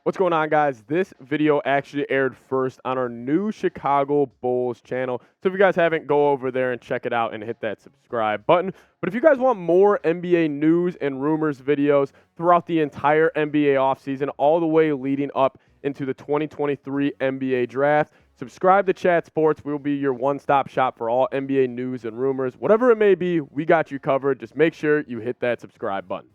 What's going on, guys? This video actually aired first on our new Chicago Bulls channel. So if you guys haven't, go over there and check it out and hit that subscribe button. But if you guys want more NBA news and rumors videos throughout the entire NBA offseason, all the way leading up into the 2023 NBA draft, subscribe to Chat Sports. We'll be your one-stop shop for all NBA news and rumors. Whatever it may be, we got you covered. Just make sure you hit that subscribe button.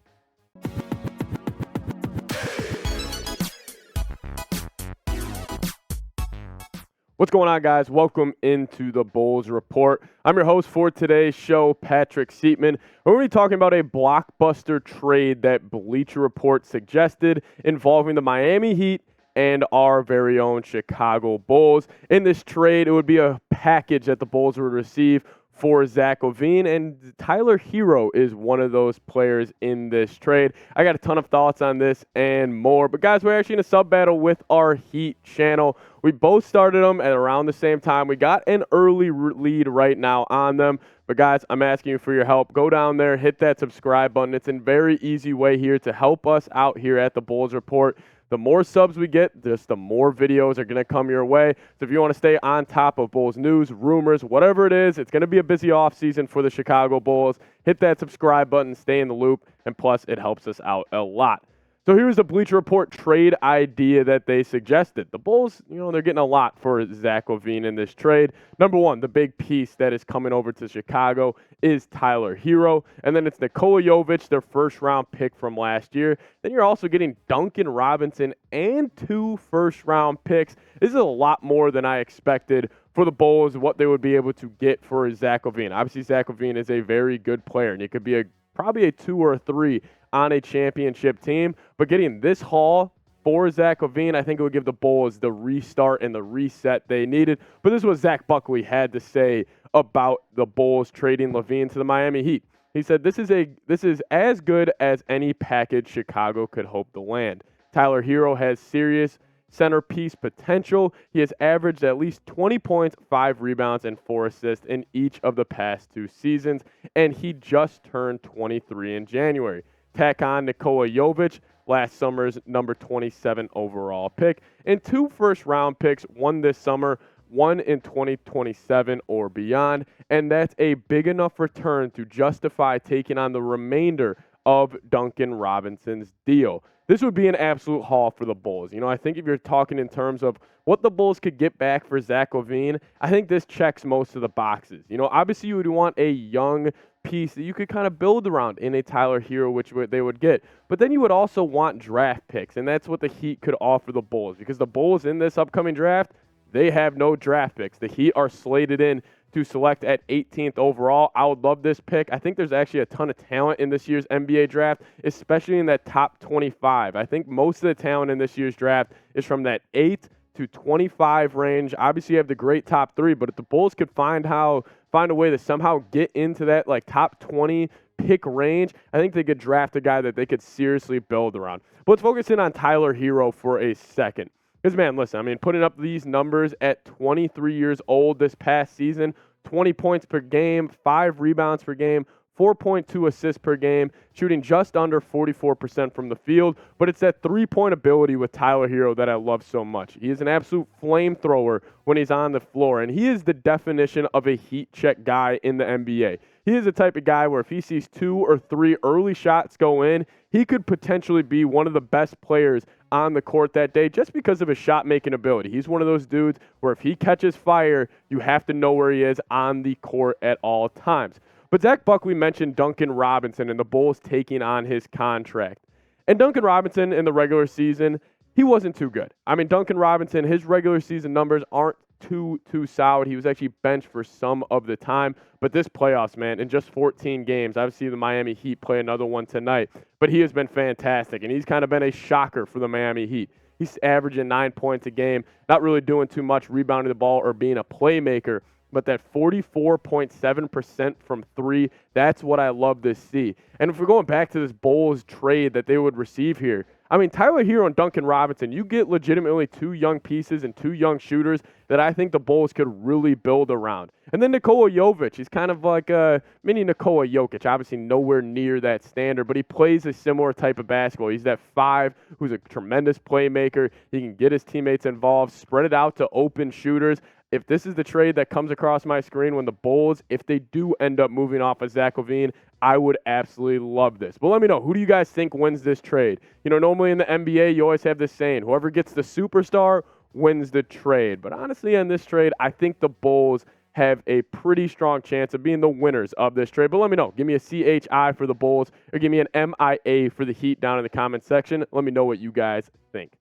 What's going on, guys? Welcome into the Bulls Report. I'm your host for today's show, Patrick Seatman. We're going to be talking about a blockbuster trade that Bleacher Report suggested involving the Miami Heat and our very own Chicago Bulls. In this trade, it would be a package that the Bulls would receive for Zach LaVine, and Tyler Herro is one of those players in this trade. I got a ton of thoughts on this and more, but guys, we're actually in a sub-battle with our Heat channel. We both started them at around the same time. We got an early lead right now on them, but guys, I'm asking you for your help. Go down there, hit that subscribe button. It's a very easy way here to help us out here at the Bulls Report. The more subs we get, just the more videos are going to come your way. So if you want to stay on top of Bulls news, rumors, whatever it is, it's going to be a busy offseason for the Chicago Bulls. Hit that subscribe button, stay in the loop, and plus it helps us out a lot. So here's the Bleacher Report trade idea that they suggested. The Bulls, they're getting a lot for Zach LaVine in this trade. Number one, the big piece that is coming over to Chicago is Tyler Herro. And then it's Nikola Jovic, their first-round pick from last year. Then you're also getting Duncan Robinson and 2 first-round picks. This is a lot more than I expected for the Bulls, what they would be able to get for Zach LaVine. Obviously, Zach LaVine is a very good player, and he could be probably a 2 or a 3 on a championship team, but getting this haul for Zach LaVine, I think it would give the Bulls the restart and the reset they needed. But this is what Zach Buckley had to say about the Bulls trading LaVine to the Miami Heat. He said, this is as good as any package Chicago could hope to land. Tyler Herro has serious centerpiece potential. He has averaged at least 20 points, 5 rebounds, and 4 assists in each of the past 2 seasons, and he just turned 23 in January. Tack on Nikola Jovic, last summer's number 27 overall pick, and 2 first-round picks, one this summer, one in 2027 or beyond, and that's a big enough return to justify taking on the remainder of Duncan Robinson's deal. This would be an absolute haul for the Bulls. I think if you're talking in terms of what the Bulls could get back for Zach LaVine, I think this checks most of the boxes. Obviously you would want a young piece that you could kind of build around in a Tyler Herro, which they would get. But then you would also want draft picks, and that's what the Heat could offer the Bulls, because the Bulls in this upcoming draft, they have no draft picks. The Heat are slated in to select at 18th overall. I would love this pick. I think there's actually a ton of talent in this year's NBA draft, especially in that top 25. I think most of the talent in this year's draft is from that 8 to 25 range. Obviously, you have the great top 3, but if the Bulls could find a way to somehow get into that top 20 pick range, I think they could draft a guy that they could seriously build around. But let's focus in on Tyler Herro for a second. Because, man, listen, putting up these numbers at 23 years old this past season, 20 points per game, 5 rebounds per game, 4.2 assists per game, shooting just under 44% from the field. But it's that three-point ability with Tyler Herro that I love so much. He is an absolute flamethrower when he's on the floor, and he is the definition of a heat check guy in the NBA. He is the type of guy where if he sees 2 or 3 early shots go in, he could potentially be one of the best players on the court that day just because of his shot-making ability. He's one of those dudes where if he catches fire, you have to know where he is on the court at all times. But Zach Buckley mentioned Duncan Robinson and the Bulls taking on his contract. And Duncan Robinson in the regular season, he wasn't too good. Duncan Robinson, his regular season numbers aren't too solid. He was actually benched for some of the time. But this playoffs, man, in just 14 games, obviously the Miami Heat play another one tonight, but he has been fantastic, and he's kind of been a shocker for the Miami Heat. He's averaging 9 points a game, not really doing too much rebounding the ball or being a playmaker, but that 44.7% from 3, that's what I love to see. And if we're going back to this Bulls trade that they would receive here, I mean, Tyler Herro and Duncan Robinson, you get legitimately two young pieces and two young shooters that I think the Bulls could really build around. And then Nikola Jovic, he's kind of like a mini Nikola Jokic, obviously nowhere near that standard, but he plays a similar type of basketball. He's that 5 who's a tremendous playmaker. He can get his teammates involved, spread it out to open shooters. If this is the trade that comes across my screen when the Bulls, if they do end up moving off of Zach LaVine, I would absolutely love this. But let me know, who do you guys think wins this trade? You know, normally in the NBA, you always have this saying, whoever gets the superstar wins the trade. But honestly, in this trade, I think the Bulls have a pretty strong chance of being the winners of this trade. But let me know. Give me a CHI for the Bulls or give me an MIA for the Heat down in the comment section. Let me know what you guys think.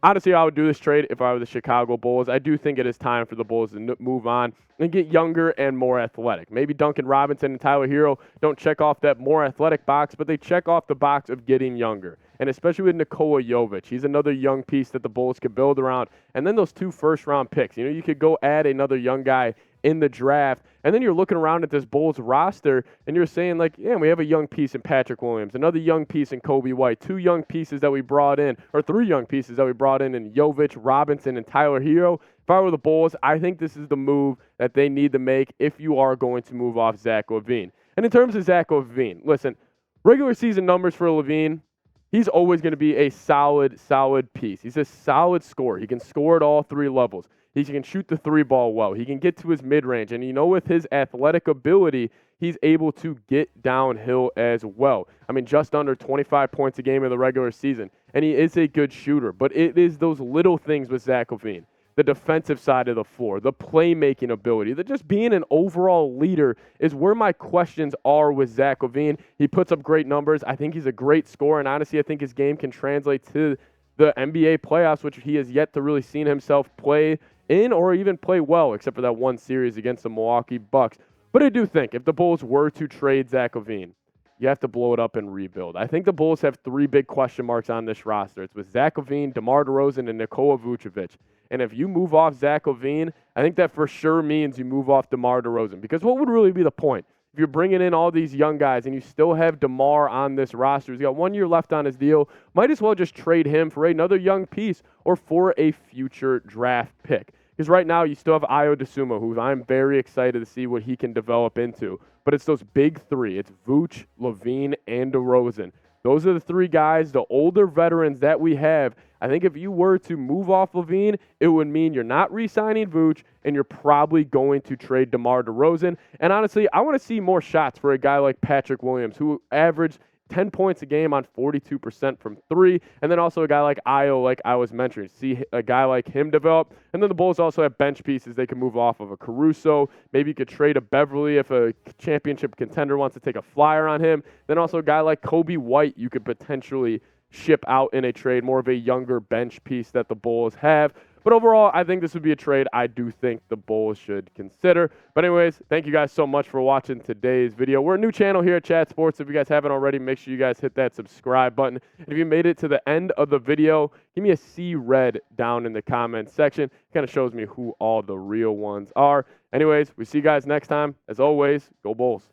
Honestly, I would do this trade if I were the Chicago Bulls. I do think it is time for the Bulls to move on and get younger and more athletic. Maybe Duncan Robinson and Tyler Herro don't check off that more athletic box, but they check off the box of getting younger. And especially with Nikola Jovic, he's another young piece that the Bulls could build around. And then those 2 first-round picks. You know, you could go add another young guy in the draft, and then you're looking around at this Bulls roster, and you're saying, like, yeah, we have a young piece in Patrick Williams, another young piece in Kobe White, 2 young pieces that we brought in, or 3 young pieces that we brought in Jovic, Robinson, and Tyler Herro. If I were the Bulls, I think this is the move that they need to make if you are going to move off Zach LaVine. And in terms of Zach LaVine, listen, regular season numbers for LaVine, he's always going to be a solid piece. He's a solid scorer. He can score at all 3 levels. He can shoot the 3 ball well. He can get to his mid-range. And, you know, with his athletic ability, he's able to get downhill as well. I mean, just under 25 points a game in the regular season. And he is a good shooter. But it is those little things with Zach LaVine. The defensive side of the floor, the playmaking ability, that just being an overall leader is where my questions are with Zach LaVine. He puts up great numbers. I think he's a great scorer. And honestly, I think his game can translate to the NBA playoffs, which he has yet to really seen himself play in or even play well, except for that one series against the Milwaukee Bucks. But I do think if the Bulls were to trade Zach LaVine, you have to blow it up and rebuild. I think the Bulls have 3 big question marks on this roster. It's with Zach LaVine, DeMar DeRozan, and Nikola Vucevic. And if you move off Zach LaVine, I think that for sure means you move off DeMar DeRozan. Because what would really be the point? If you're bringing in all these young guys and you still have DeMar on this roster, he's got 1 year left on his deal, might as well just trade him for another young piece or for a future draft pick. Because right now you still have Ayo Dosunmu, who I'm very excited to see what he can develop into. But it's those big 3. It's Vooch, LaVine, and DeRozan. Those are the 3 guys, the older veterans that we have. I think if you were to move off LaVine, it would mean you're not re-signing Vooch, and you're probably going to trade DeMar DeRozan. And honestly, I want to see more shots for a guy like Patrick Williams, who averaged 10 points a game on 42% from 3. And then also a guy like Ayo, like I was mentioning. See a guy like him develop. And then the Bulls also have bench pieces they can move off of. A Caruso. Maybe you could trade a Beverly if a championship contender wants to take a flyer on him. Then also a guy like Kobe White you could potentially ship out in a trade. More of a younger bench piece that the Bulls have. But overall, I think this would be a trade I do think the Bulls should consider. But anyways, thank you guys so much for watching today's video. We're a new channel here at Chat Sports. If you guys haven't already, make sure you guys hit that subscribe button. And if you made it to the end of the video, give me a C red down in the comments section. Kind of shows me who all the real ones are. Anyways, we see you guys next time. As always, go Bulls.